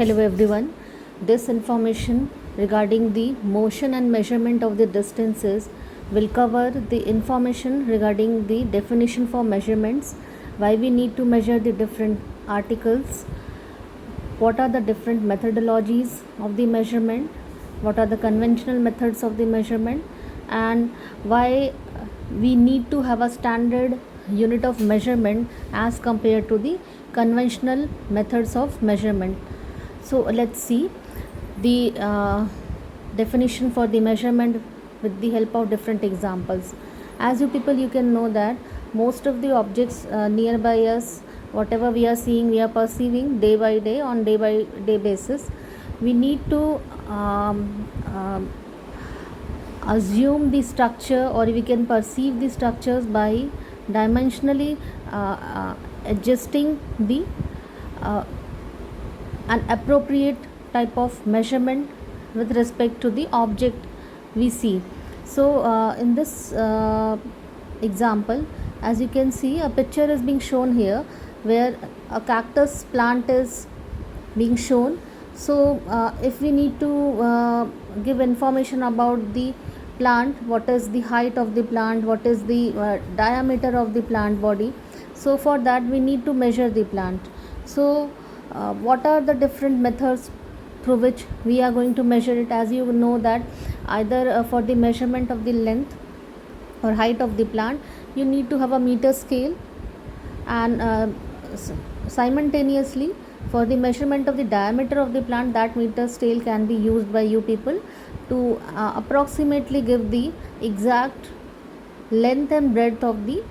Hello everyone. This information regarding the motion and measurement of the distances will cover the information regarding the definition for measurements, why we need to measure the different articles, what are the different methodologies of the measurement, what are the conventional methods of the measurement, and why we need to have a standard unit of measurement as compared to the conventional methods of measurement. So let's see the definition for the measurement with the help of different examples. As you people, you can know that most of the objects nearby us, whatever we are seeing, we are perceiving day by day, on day by day basis. We need to assume the structure, or we can perceive the structures by dimensionally adjusting the an appropriate type of measurement with respect to the object we see. So in this example, as you can see, a picture is being shown here where a cactus plant is being shown. So if we need to give information about the plant, what is the height of the plant, what is the diameter of the plant body, so for that we need to measure the plant. So what are the different methods through which we are going to measure it? As you know that either for the measurement of the length or height of the plant, you need to have a meter scale, and simultaneously for the measurement of the diameter of the plant, that meter scale can be used by you people to approximately give the exact length and breadth of the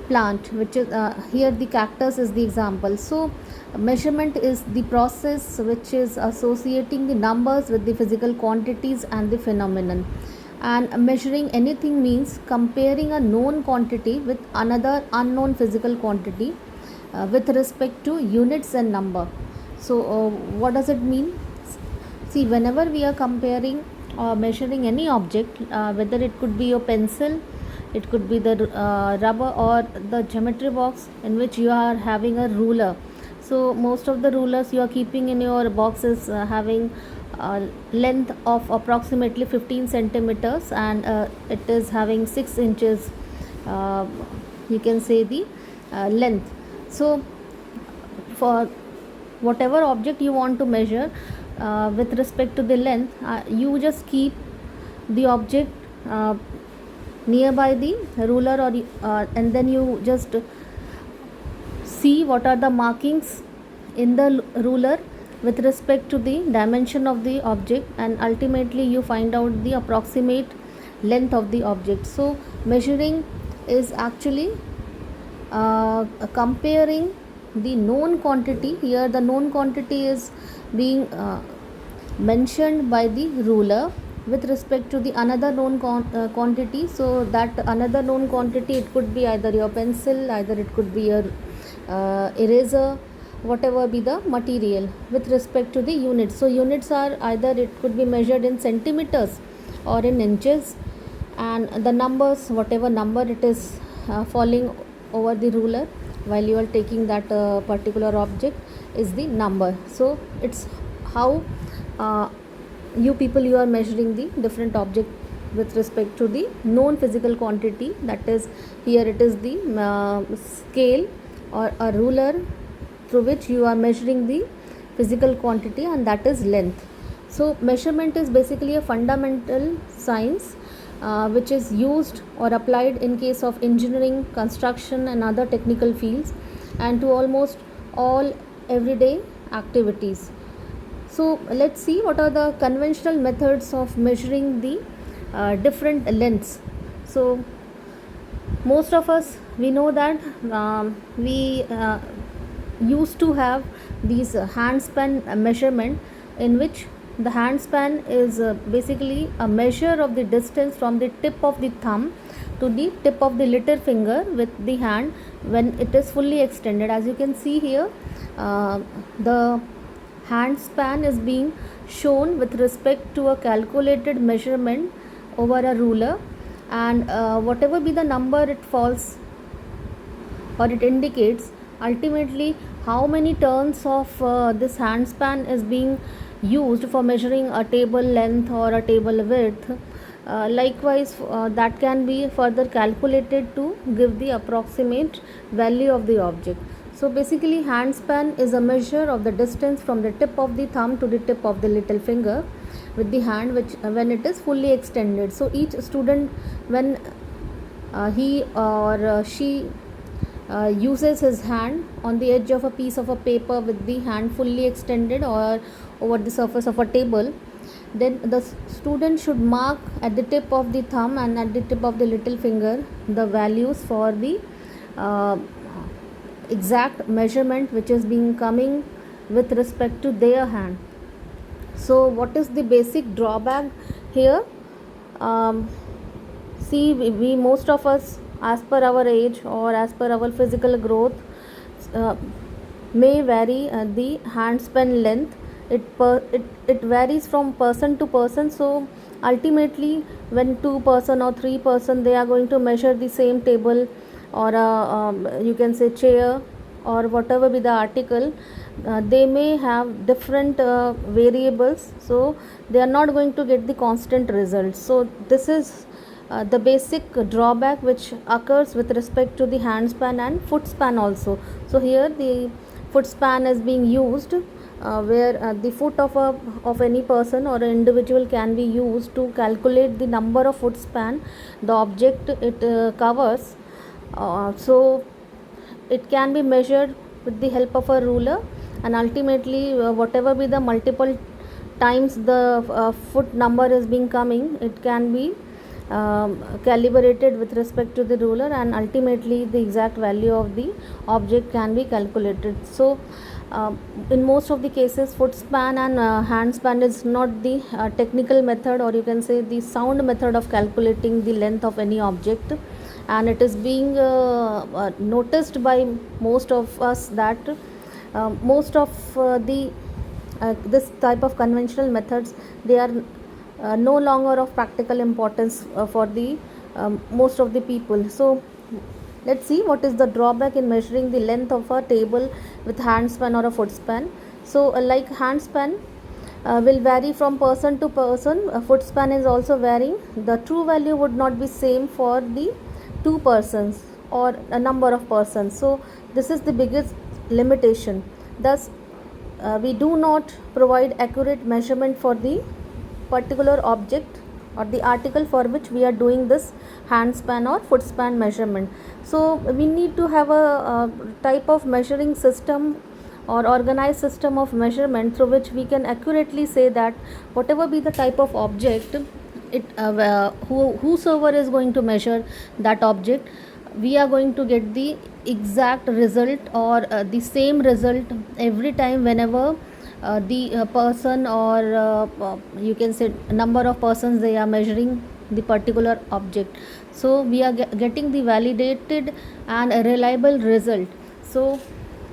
plant, which is here the cactus is the example. So measurement is the process which is associating the numbers with the physical quantities and the phenomenon. And measuring anything means comparing a known quantity with another unknown physical quantity with respect to units and number. So what does it mean? See, whenever we are comparing or measuring any object, whether it could be your pencil, it could be the rubber, or the geometry box in which you are having a ruler. So most of the rulers you are keeping in your box is having length of approximately 15 centimeters, and it is having 6 inches, you can say, the length. So for whatever object you want to measure with respect to the length, you just keep the object nearby the ruler, or and then you just see what are the markings in the ruler with respect to the dimension of the object, and ultimately you find out the approximate length of the object. So measuring is actually comparing the known quantity. Here the known quantity is being mentioned by the ruler with respect to the another known quantity. So that another known quantity, it could be either your pencil, either it could be your eraser, whatever be the material, with respect to the units. So units are either it could be measured in centimeters or in inches, and the numbers, whatever number it is falling over the ruler while you are taking that particular object, is the number. So it's how you people, you are measuring the different object with respect to the known physical quantity. That is, here it is the scale or a ruler through which you are measuring the physical quantity, and that is length. So measurement is basically a fundamental science which is used or applied in case of engineering, construction, and other technical fields, and to almost all everyday activities. So let's see what are the conventional methods of measuring the different lengths. So most of us, we know that we used to have these handspan measurement, in which the handspan is basically a measure of the distance from the tip of the thumb to the tip of the little finger with the hand when it is fully extended. As you can see here, the hand span is being shown with respect to a calculated measurement over a ruler, and whatever be the number it falls or it indicates, ultimately how many turns of this hand span is being used for measuring a table length or a table width. Likewise, that can be further calculated to give the approximate value of the object. So basically, hand span is a measure of the distance from the tip of the thumb to the tip of the little finger with the hand, which when it is fully extended. So each student, when he or she uses his hand on the edge of a piece of a paper with the hand fully extended or over the surface of a table, then the student should mark at the tip of the thumb and at the tip of the little finger the values for the uh, exact measurement which is being coming with respect to their hand. So what is the basic drawback here? um, See, we most of us, as per our age or as per our physical growth, uh, may vary the hand span length. It varies from person to person. So ultimately, when 2 person or 3 person, they are going to measure the same table or you can say chair or whatever be the article, they may have different variables, so they are not going to get the constant results. So this is the basic drawback which occurs with respect to the hand span and foot span also. So here the foot span is being used where the foot of any person or an individual can be used to calculate the number of foot span the object it covers. So it can be measured with the help of a ruler, and ultimately whatever be the multiple times the foot number is being coming, it can be calibrated with respect to the ruler, and ultimately the exact value of the object can be calculated. So in most of the cases, foot span and hand span is not the technical method, or you can say the sound method of calculating the length of any object, and it is being noticed by most of us that most of the this type of conventional methods, they are no longer of practical importance for the most of the people. So let's see what is the drawback in measuring the length of a table with hand span or a foot span. So like hand span will vary from person to person, foot span is also varying. The true value would not be same for the 2 persons or a number of persons. So this is the biggest limitation. Thus we do not provide accurate measurement for the particular object or the article for which we are doing this hand span or foot span measurement. So we need to have a type of measuring system or organized system of measurement through which we can accurately say that whatever be the type of object, whosoever is going to measure that object, we are going to get the exact result or the same result every time whenever the person or you can say number of persons, they are measuring the particular object. So we are getting the validated and a reliable result. So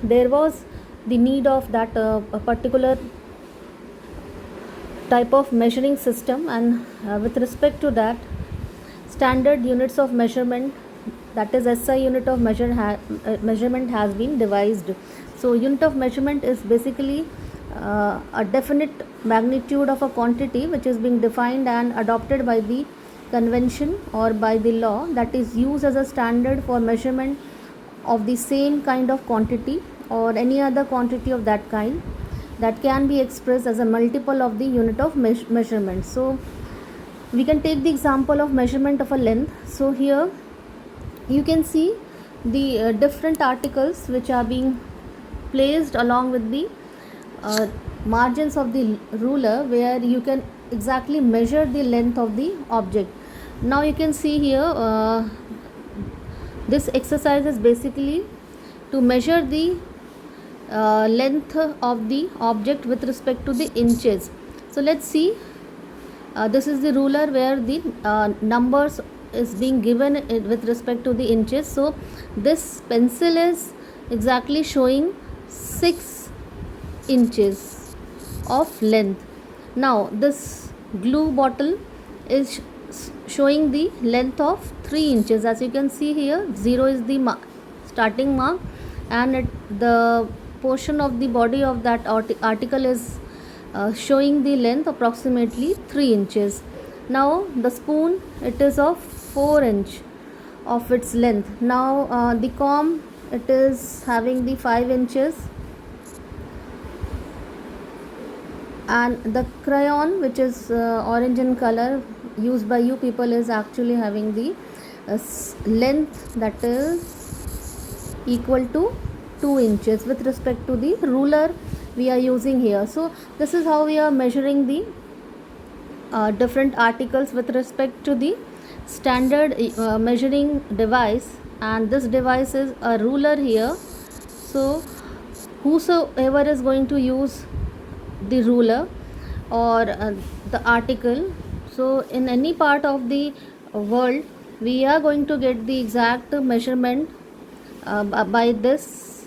there was the need of that particular type of measuring system, and with respect to that, standard units of measurement, that is SI unit of measurement has been devised. So unit of measurement is basically a definite magnitude of a quantity which is being defined and adopted by the convention or by the law, that is used as a standard for measurement of the same kind of quantity or any other quantity of that kind, that can be expressed as a multiple of the unit of measurement. So we can take the example of measurement of a length. So here you can see the different articles which are being placed along with the margins of the ruler, where you can exactly measure the length of the object. Now you can see here this exercise is basically to measure the length of the object with respect to the inches. So let's see, this is the ruler where the numbers is being given with respect to the inches. So this pencil is exactly showing 6 inches of length. Now this glue bottle is showing the length of 3 inches. As you can see here, 0 is the starting mark, and the portion of the body of that article is showing the length approximately 3 inches. Now the spoon, it is of 4 inch of its length. Now the comb, it is having the 5 inches, and the crayon, which is orange in color, used by you people, is actually having the length that is equal to 2 inches with respect to the ruler we are using here. So this is how we are measuring the different articles with respect to the standard measuring device, and this device is a ruler here. So whosoever is going to use the ruler or the article, so in any part of the world we are going to get the exact measurement by this,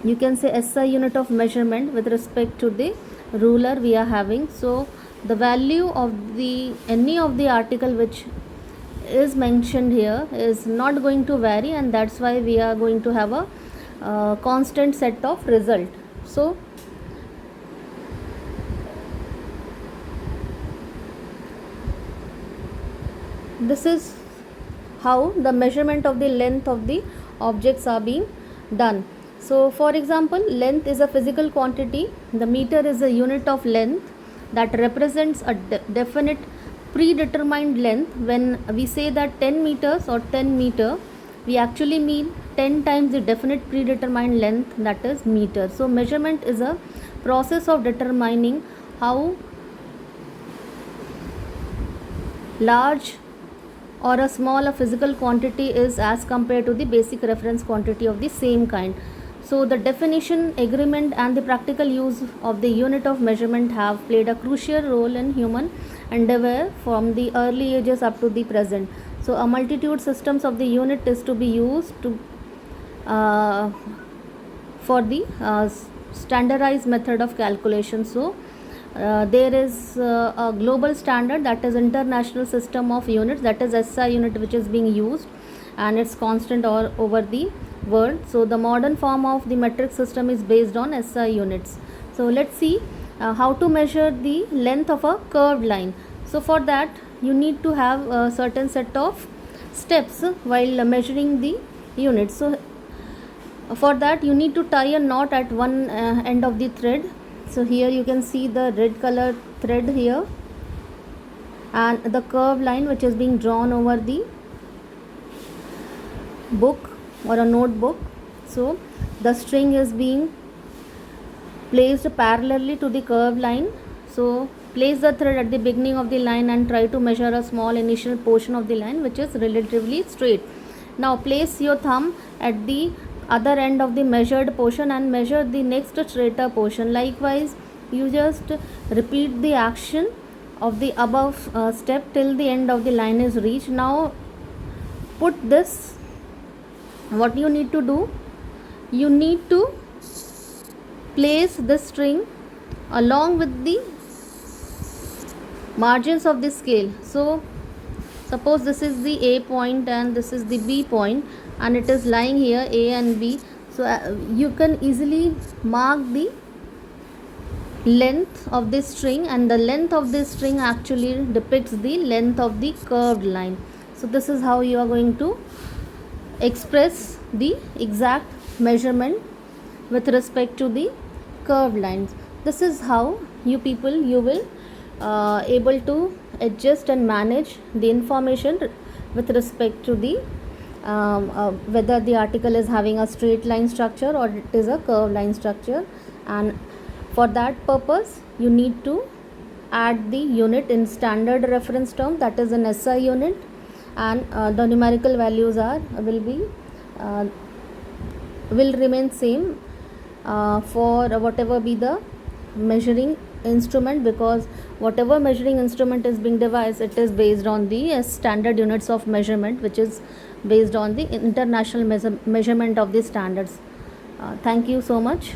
you can say, SI unit of measurement with respect to the ruler we are having. So the value of the any of the article which is mentioned here is not going to vary, and that's why we are going to have a constant set of result. So this is how the measurement of the length of the objects are being done. So for example, length is a physical quantity. The meter is a unit of length that represents a definite predetermined length. When we say that 10 meters or 10 meter, we actually mean 10 times the definite predetermined length, that is meter. So measurement is a process of determining how large or a small a physical quantity is as compared to the basic reference quantity of the same kind. So the definition, agreement and the practical use of the unit of measurement have played a crucial role in human endeavor from the early ages up to the present. So a multitude systems of the unit is to be used to for the standardized method of calculation. So there is a global standard, that is international system of units, that is SI unit, which is being used, and it's constant all over the world. So the modern form of the metric system is based on SI units. So let's see how to measure the length of a curved line. So for that you need to have a certain set of steps while measuring the units. So for that you need to tie a knot at one end of the thread. So here you can see the red color thread here, and the curved line which is being drawn over the book or a notebook. So the string is being placed parallelly to the curved line. So place the thread at the beginning of the line and try to measure a small initial portion of the line which is relatively straight. Now place your thumb at the other end of the measured portion and measure the next straighter portion. Likewise, you just repeat the action of the above step till the end of the line is reached. Now put this, what you need to do, you need to place the string along with the margins of the scale. So suppose this is the A point and this is the B point, and it is lying here, A and B. So you can easily mark the length of this string, and the length of this string actually depicts the length of the curved line. So this is how you are going to express the exact measurement with respect to the curved lines. This is how you people, you will able to adjust and manage the information with respect to the whether the article is having a straight line structure or it is a curved line structure. And for that purpose you need to add the unit in standard reference term, that is an SI unit, and the numerical values are will remain same for whatever be the measuring instrument, because whatever measuring instrument is being devised, it is based on the standard units of measurement, which is based on the international measurement of the standards. Thank you so much.